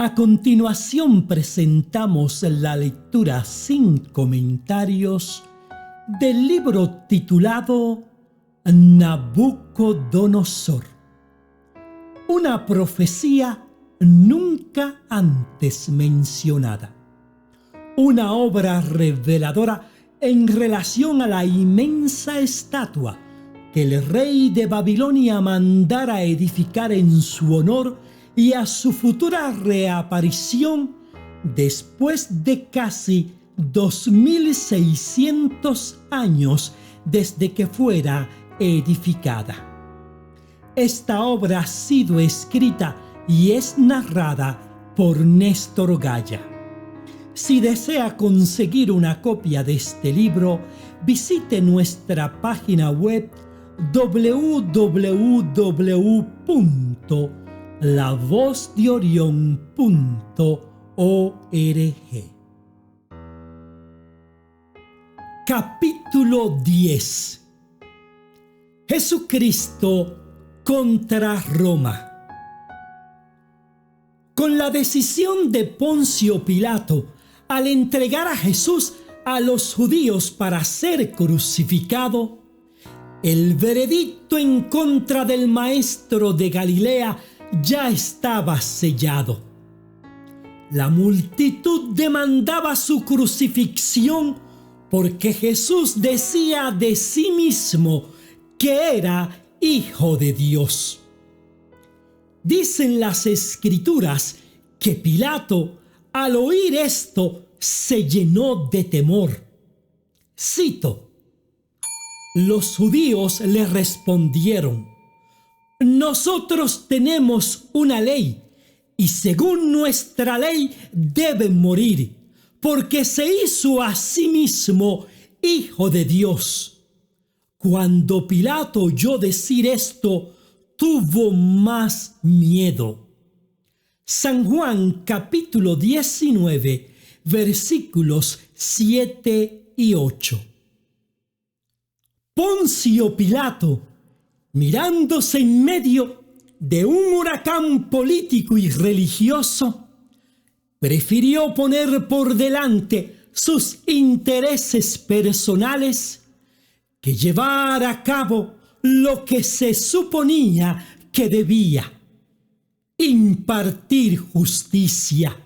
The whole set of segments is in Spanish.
A continuación presentamos la lectura sin comentarios del libro titulado Nabucodonosor, una profecía nunca antes mencionada, una obra reveladora en relación a la inmensa estatua que el rey de Babilonia mandara edificar en su honor y a su futura reaparición después de casi 2600 años desde que fuera edificada. Esta obra ha sido escrita y es narrada por Néstor Gaya. Si desea conseguir una copia de este libro, visite nuestra página web www.lavozdeorion.org. Capítulo 10. Jesucristo contra Roma. Con la decisión de Poncio Pilato al entregar a Jesús a los judíos para ser crucificado, el veredicto en contra del maestro de Galilea ya estaba sellado. La multitud demandaba su crucifixión porque Jesús decía de sí mismo que era Hijo de Dios. Dicen las Escrituras que Pilato, al oír esto, se llenó de temor. Cito: los judíos le respondieron: nosotros tenemos una ley, y según nuestra ley debe morir, porque se hizo a sí mismo Hijo de Dios. Cuando Pilato oyó decir esto, tuvo más miedo. San Juan capítulo 19, versículos 7 y 8. Poncio Pilato, mirándose en medio de un huracán político y religioso, prefirió poner por delante sus intereses personales que llevar a cabo lo que se suponía que debía: impartir justicia.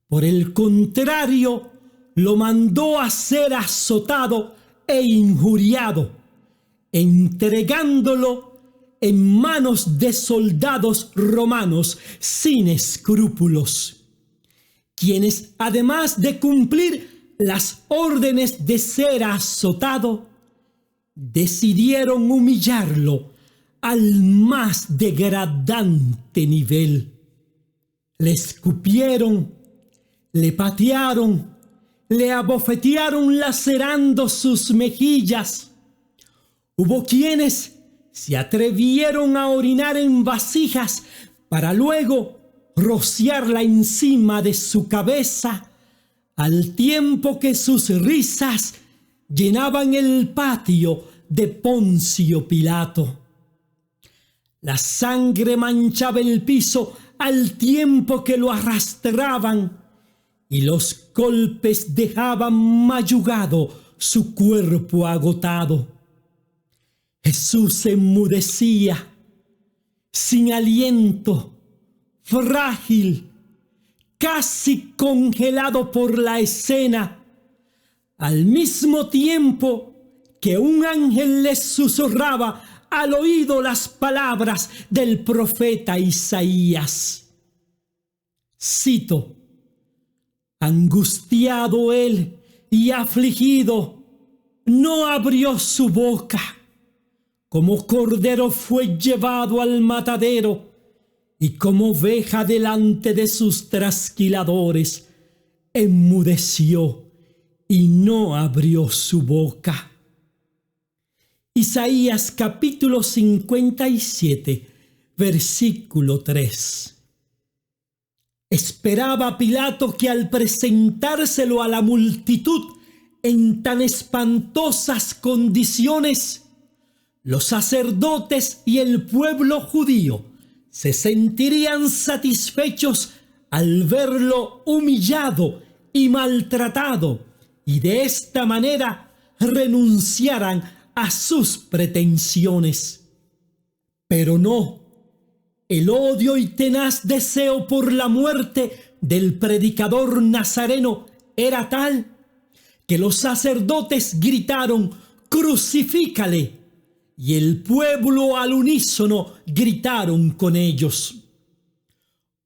Por el contrario, lo mandó a ser azotado e injuriado, entregándolo en manos de soldados romanos sin escrúpulos, quienes, además de cumplir las órdenes de ser azotado, decidieron humillarlo al más degradante nivel. Le escupieron, le patearon, le abofetearon lacerando sus mejillas. Hubo quienes se atrevieron a orinar en vasijas para luego rociarla encima de su cabeza, al tiempo que sus risas llenaban el patio de Poncio Pilato. La sangre manchaba el piso al tiempo que lo arrastraban, y los golpes dejaban mayugado su cuerpo agotado. Jesús enmudecía, sin aliento, frágil, casi congelado por la escena, al mismo tiempo que un ángel le susurraba al oído las palabras del profeta Isaías. Cito: angustiado él y afligido, no abrió su boca. Como cordero fue llevado al matadero, y como oveja delante de sus trasquiladores, enmudeció y no abrió su boca. Isaías capítulo 57, versículo 3. Esperaba Pilato que al presentárselo a la multitud en tan espantosas condiciones, los sacerdotes y el pueblo judío se sentirían satisfechos al verlo humillado y maltratado, y de esta manera renunciaran a sus pretensiones. Pero no, el odio y tenaz deseo por la muerte del predicador nazareno era tal que los sacerdotes gritaron: «¡Crucifícale!», y el pueblo al unísono gritaron con ellos.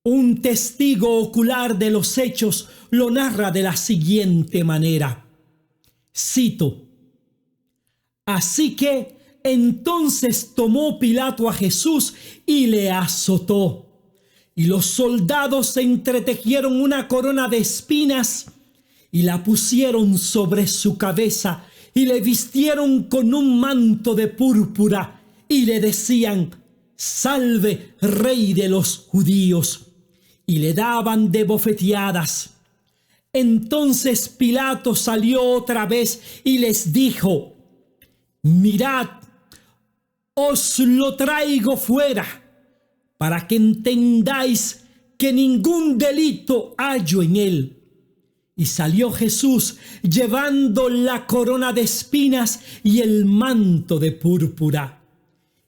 Un testigo ocular de los hechos lo narra de la siguiente manera. Cito: «Así que entonces tomó Pilato a Jesús y le azotó, y los soldados entretejieron una corona de espinas y la pusieron sobre su cabeza y le vistieron con un manto de púrpura y le decían: «Salve, Rey de los judíos», y le daban de bofeteadas. Entonces Pilato salió otra vez y les dijo: «Mirad, os lo traigo fuera, para que entendáis que ningún delito hallo en él». Y salió Jesús llevando la corona de espinas y el manto de púrpura.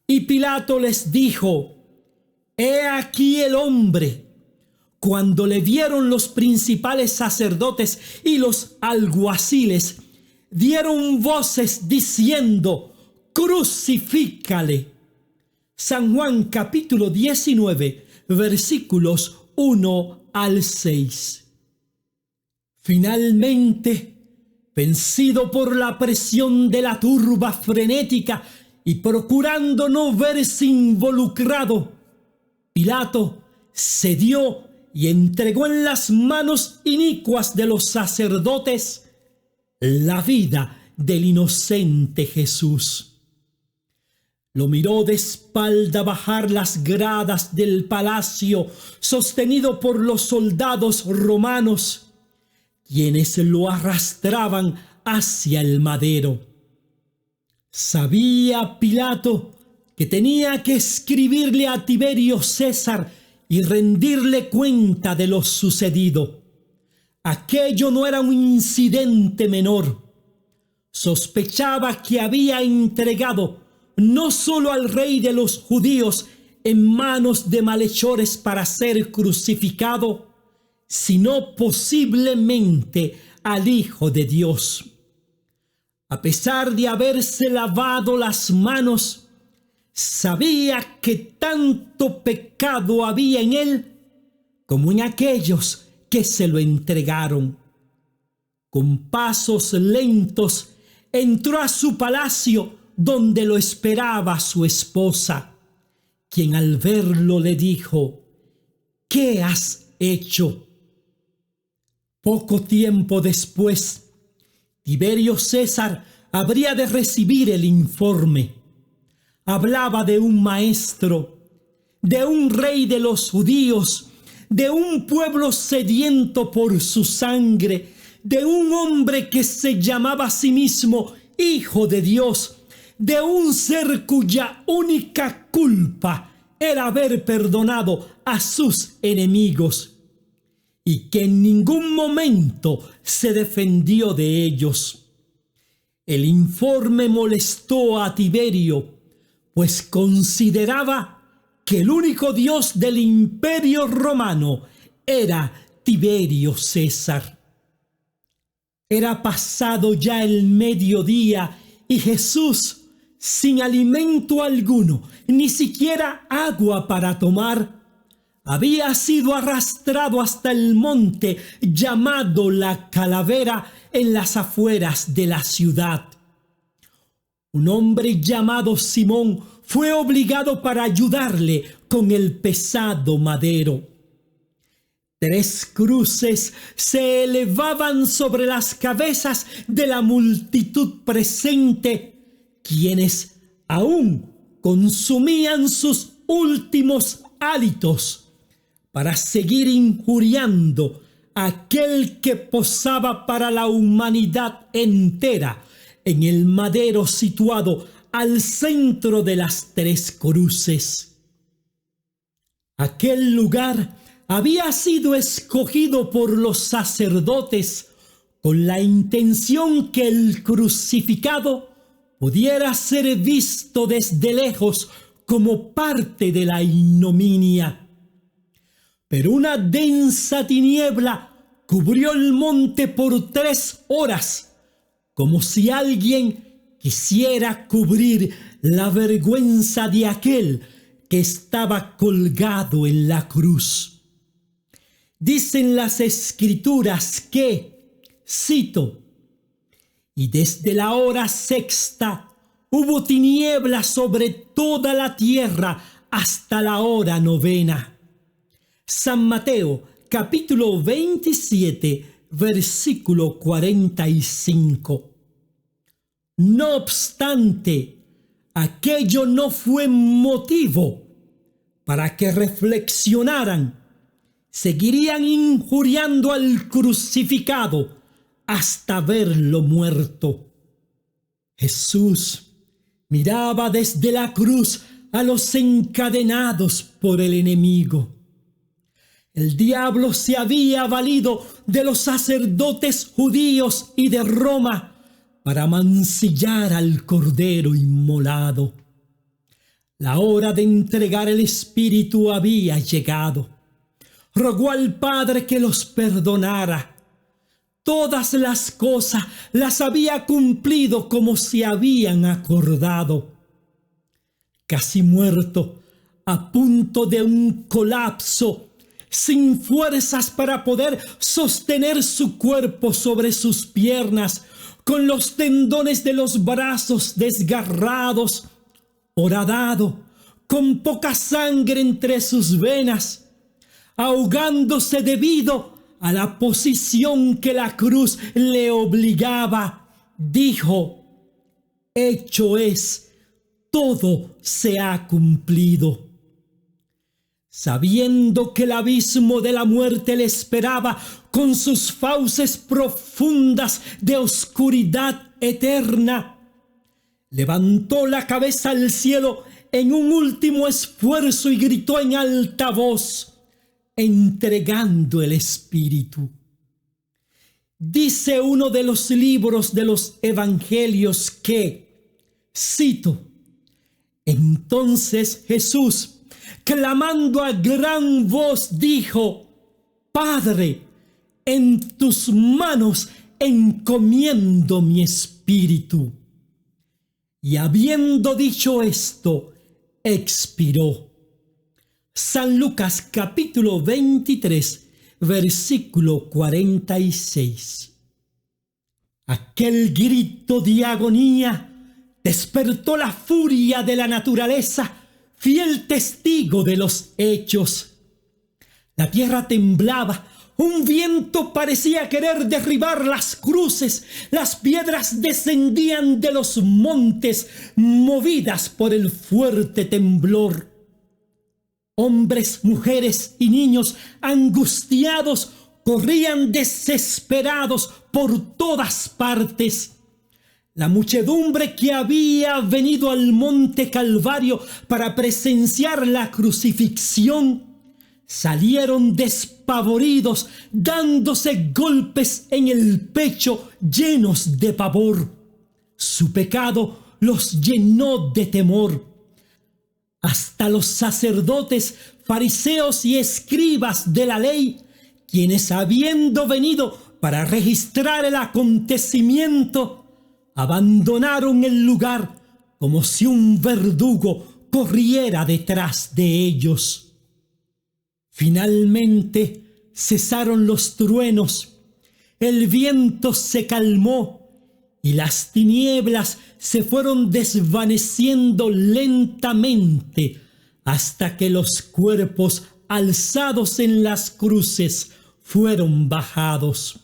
Y Pilato les dijo: «He aquí el hombre». Cuando le vieron los principales sacerdotes y los alguaciles, dieron voces diciendo: «Crucifícale». San Juan capítulo 19, versículos 1 al 6. Finalmente, vencido por la presión de la turba frenética y procurando no verse involucrado, Pilato cedió y entregó en las manos inicuas de los sacerdotes la vida del inocente Jesús. Lo miró de espalda bajar las gradas del palacio, sostenido por los soldados romanos, quienes lo arrastraban hacia el madero. Sabía Pilato que tenía que escribirle a Tiberio César y rendirle cuenta de lo sucedido. Aquello no era un incidente menor. Sospechaba que había entregado no solo al rey de los judíos en manos de malhechores para ser crucificado, sino posiblemente al Hijo de Dios. A pesar de haberse lavado las manos, sabía que tanto pecado había en él como en aquellos que se lo entregaron. Con pasos lentos entró a su palacio, donde lo esperaba su esposa, quien al verlo le dijo: «¿Qué has hecho?». Poco tiempo después, Tiberio César habría de recibir el informe. Hablaba de un maestro, de un rey de los judíos, de un pueblo sediento por su sangre, de un hombre que se llamaba a sí mismo Hijo de Dios, de un ser cuya única culpa era haber perdonado a sus enemigos y que en ningún momento se defendió de ellos. El informe molestó a Tiberio, pues consideraba que el único Dios del Imperio Romano era Tiberio César. Era pasado ya el mediodía y Jesús, sin alimento alguno, ni siquiera agua para tomar, había sido arrastrado hasta el monte llamado La Calavera en las afueras de la ciudad. Un hombre llamado Simón fue obligado para ayudarle con el pesado madero. 3 cruces se elevaban sobre las cabezas de la multitud presente, quienes aún consumían sus últimos hálitos para seguir injuriando a aquel que posaba para la humanidad entera en el madero situado al centro de las 3 cruces. Aquel lugar había sido escogido por los sacerdotes con la intención que el crucificado pudiera ser visto desde lejos como parte de la ignominia. Pero una densa tiniebla cubrió el monte por 3 horas, como si alguien quisiera cubrir la vergüenza de aquel que estaba colgado en la cruz. Dicen las Escrituras que, cito, «Y desde la hora 6ª hubo tinieblas sobre toda la tierra hasta la hora 9ª». San Mateo, capítulo 27, versículo 45. No obstante, aquello no fue motivo para que reflexionaran. Seguirían injuriando al crucificado hasta verlo muerto. Jesús miraba desde la cruz a los encadenados por el enemigo. El diablo se había valido de los sacerdotes judíos y de Roma para mancillar al Cordero inmolado. La hora de entregar el Espíritu había llegado. Rogó al Padre que los perdonara. Todas las cosas las había cumplido como se habían acordado. Casi muerto, a punto de un colapso, sin fuerzas para poder sostener su cuerpo sobre sus piernas, con los tendones de los brazos desgarrados, horadado, con poca sangre entre sus venas, ahogándose debido a la posición que la cruz le obligaba, dijo: «Hecho es, todo se ha cumplido». Sabiendo que el abismo de la muerte le esperaba con sus fauces profundas de oscuridad eterna, levantó la cabeza al cielo en un último esfuerzo y gritó en alta voz, entregando el Espíritu. Dice uno de los libros de los Evangelios que, cito, «Entonces Jesús, clamando a gran voz, dijo: Padre, en tus manos encomiendo mi espíritu». Y habiendo dicho esto, expiró. San Lucas capítulo 23, versículo 46. Aquel grito de agonía despertó la furia de la naturaleza, fiel testigo de los hechos. La tierra temblaba, un viento parecía querer derribar las cruces, las piedras descendían de los montes, movidas por el fuerte temblor. Hombres, mujeres y niños angustiados corrían desesperados por todas partes. La muchedumbre que había venido al monte Calvario para presenciar la crucifixión salieron despavoridos, dándose golpes en el pecho, llenos de pavor. Su pecado los llenó de temor. Hasta los sacerdotes, fariseos y escribas de la ley, quienes habiendo venido para registrar el acontecimiento, abandonaron el lugar como si un verdugo corriera detrás de ellos. Finalmente cesaron los truenos, el viento se calmó y las tinieblas se fueron desvaneciendo lentamente hasta que los cuerpos alzados en las cruces fueron bajados.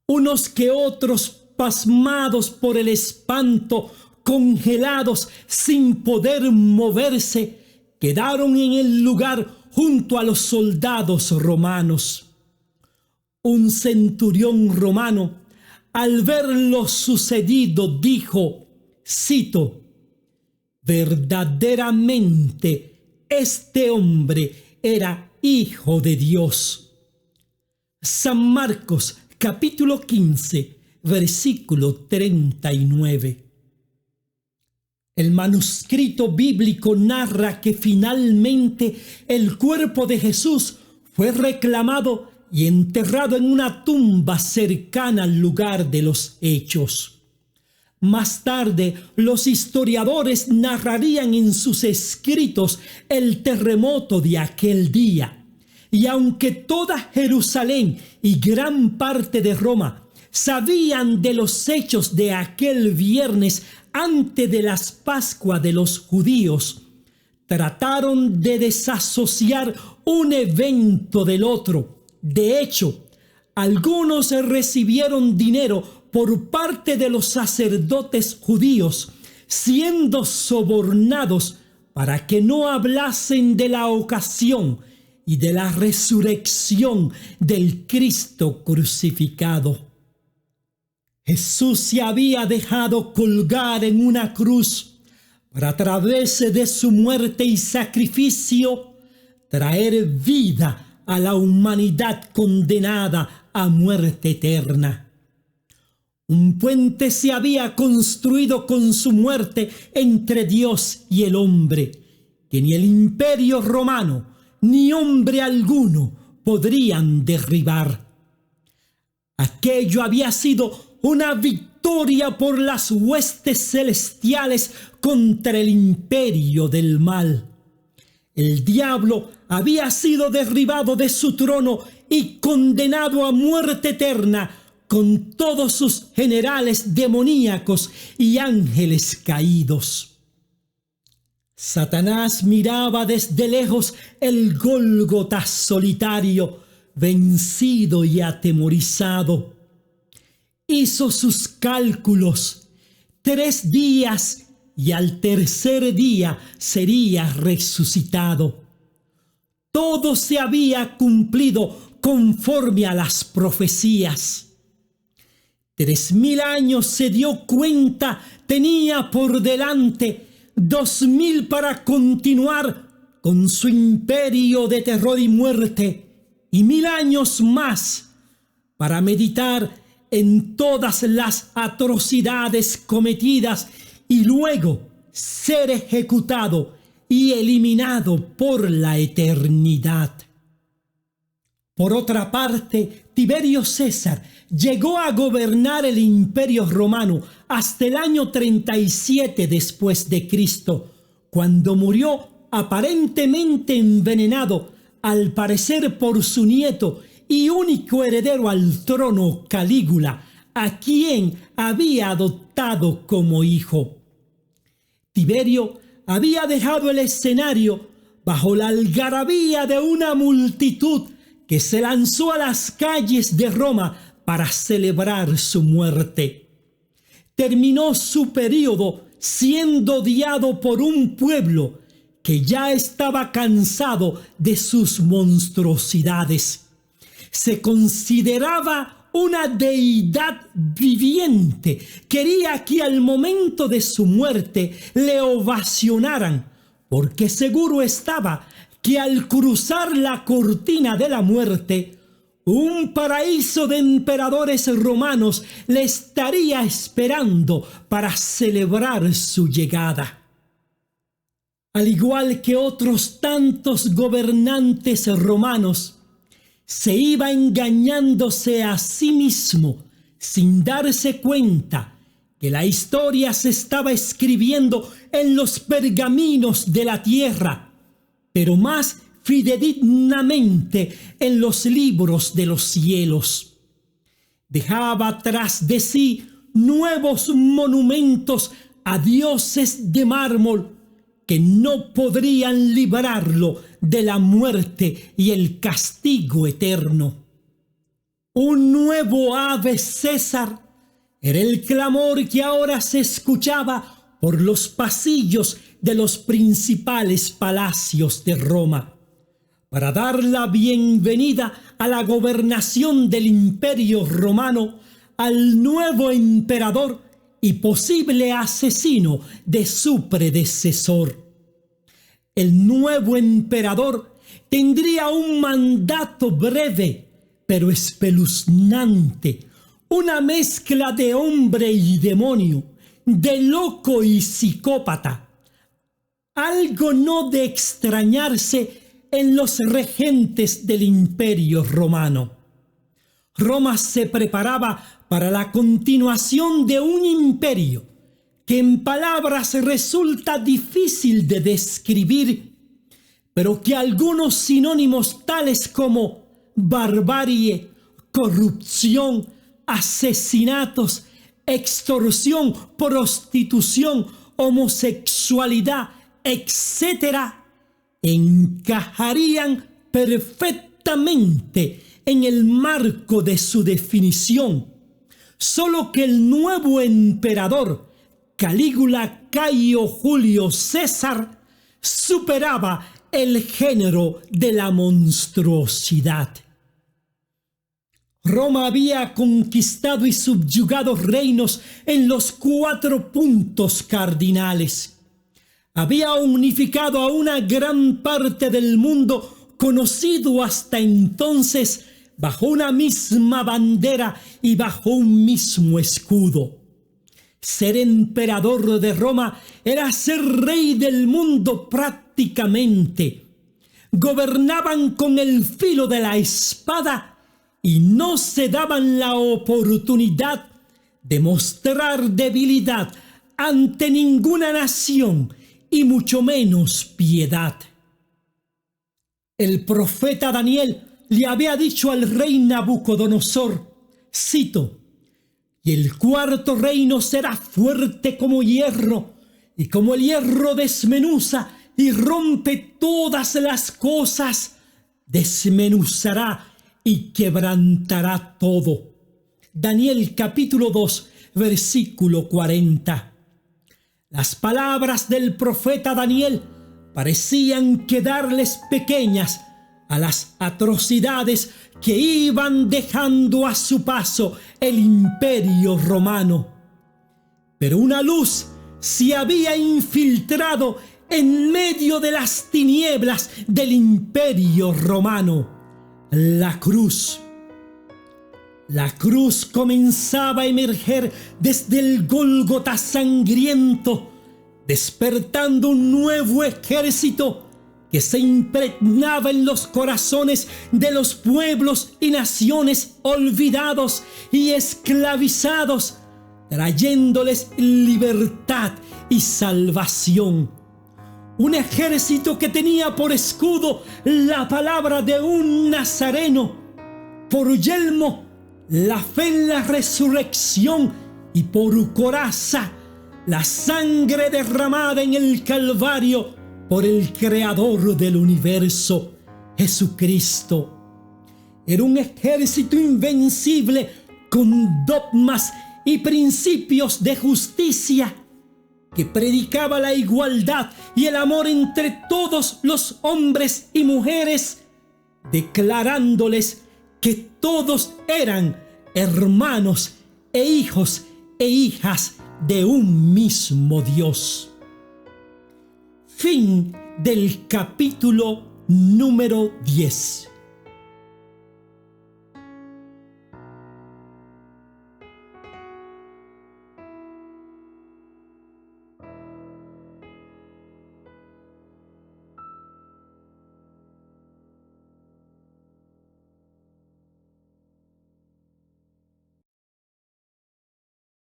Unos que otros, pasmados por el espanto, congelados sin poder moverse, quedaron en el lugar junto a los soldados romanos. Un centurión romano, al ver lo sucedido, dijo, cito, «Verdaderamente este hombre era Hijo de Dios. San Marcos capítulo 15, versículo 39. El manuscrito bíblico narra que finalmente el cuerpo de Jesús fue reclamado y enterrado en una tumba cercana al lugar de los hechos. Más tarde, los historiadores narrarían en sus escritos el terremoto de aquel día. Y aunque toda Jerusalén y gran parte de Roma sabían de los hechos de aquel viernes antes de las Pascuas de los judíos, trataron de desasociar un evento del otro. De hecho, algunos recibieron dinero por parte de los sacerdotes judíos, siendo sobornados para que no hablasen de la ocasión y de la resurrección del Cristo crucificado. Jesús se había dejado colgar en una cruz para, a través de su muerte y sacrificio, traer vida a la humanidad condenada a muerte eterna. Un puente se había construido con su muerte entre Dios y el hombre, que ni el imperio romano ni hombre alguno podrían derribar. Aquello había sido una victoria por las huestes celestiales contra el imperio del mal. El diablo había sido derribado de su trono y condenado a muerte eterna, con todos sus generales demoníacos y ángeles caídos. Satanás miraba desde lejos el Gólgota solitario, vencido y atemorizado. Hizo sus cálculos: 3 días y al tercer día sería resucitado. Todo se había cumplido conforme a las profecías. 3000 años, se dio cuenta, tenía por delante, 2000 para continuar con su imperio de terror y muerte, y 1000 años más para meditar en todas las atrocidades cometidas y luego ser ejecutado y eliminado por la eternidad. Por otra parte, Tiberio César llegó a gobernar el imperio romano hasta el año 37 después de Cristo, cuando murió aparentemente envenenado, al parecer por su nieto y único heredero al trono, Calígula, a quien había adoptado como hijo. Tiberio había dejado el escenario bajo la algarabía de una multitud que se lanzó a las calles de Roma para celebrar su muerte. Terminó su período siendo odiado por un pueblo que ya estaba cansado de sus monstruosidades. Se consideraba una deidad viviente. Quería que al momento de su muerte le ovacionaran, porque seguro estaba que al cruzar la cortina de la muerte, un paraíso de emperadores romanos le estaría esperando para celebrar su llegada. Al igual que otros tantos gobernantes romanos, se iba engañándose a sí mismo sin darse cuenta que la historia se estaba escribiendo en los pergaminos de la tierra, pero más fidedignamente en los libros de los cielos. Dejaba tras de sí nuevos monumentos a dioses de mármol que no podrían librarlo de la muerte y el castigo eterno. Un nuevo Ave César era el clamor que ahora se escuchaba por los pasillos de los principales palacios de Roma, para dar la bienvenida a la gobernación del Imperio Romano al nuevo emperador y posible asesino de su predecesor. El nuevo emperador tendría un mandato breve, pero espeluznante, una mezcla de hombre y demonio, de loco y psicópata. Algo no de extrañarse en los regentes del Imperio Romano. Roma se preparaba para la continuación de un imperio que en palabras resulta difícil de describir, pero que algunos sinónimos tales como barbarie, corrupción, asesinatos, extorsión, prostitución, homosexualidad, etc., encajarían perfectamente en el marco de su definición, solo que el nuevo emperador, Calígula Cayo Julio César, superaba el género de la monstruosidad. Roma había conquistado y subyugado reinos en los 4 puntos cardinales. Había unificado a una gran parte del mundo conocido hasta entonces bajo una misma bandera y bajo un mismo escudo. Ser emperador de Roma era ser rey del mundo prácticamente. Gobernaban con el filo de la espada y no se daban la oportunidad de mostrar debilidad ante ninguna nación y mucho menos piedad. El profeta Daniel le había dicho al rey Nabucodonosor, cito: «Y el 4º reino será fuerte como hierro, y como el hierro desmenuza y rompe todas las cosas, desmenuzará y quebrantará todo». Daniel capítulo 2, versículo 40. Las palabras del profeta Daniel parecían quedarles pequeñas a las atrocidades que iban dejando a su paso el Imperio Romano. Pero una luz se había infiltrado en medio de las tinieblas del Imperio Romano: la cruz. La cruz comenzaba a emerger desde el Gólgota sangriento, despertando un nuevo ejército que se impregnaba en los corazones de los pueblos y naciones olvidados y esclavizados, trayéndoles libertad y salvación. Un ejército que tenía por escudo la palabra de un nazareno, por yelmo la fe en la resurrección y por coraza la sangre derramada en el Calvario por el Creador del universo, Jesucristo. Era un ejército invencible con dogmas y principios de justicia, que predicaba la igualdad y el amor entre todos los hombres y mujeres, declarándoles que todos eran hermanos e hijos e hijas de un mismo Dios. Fin del capítulo número 10.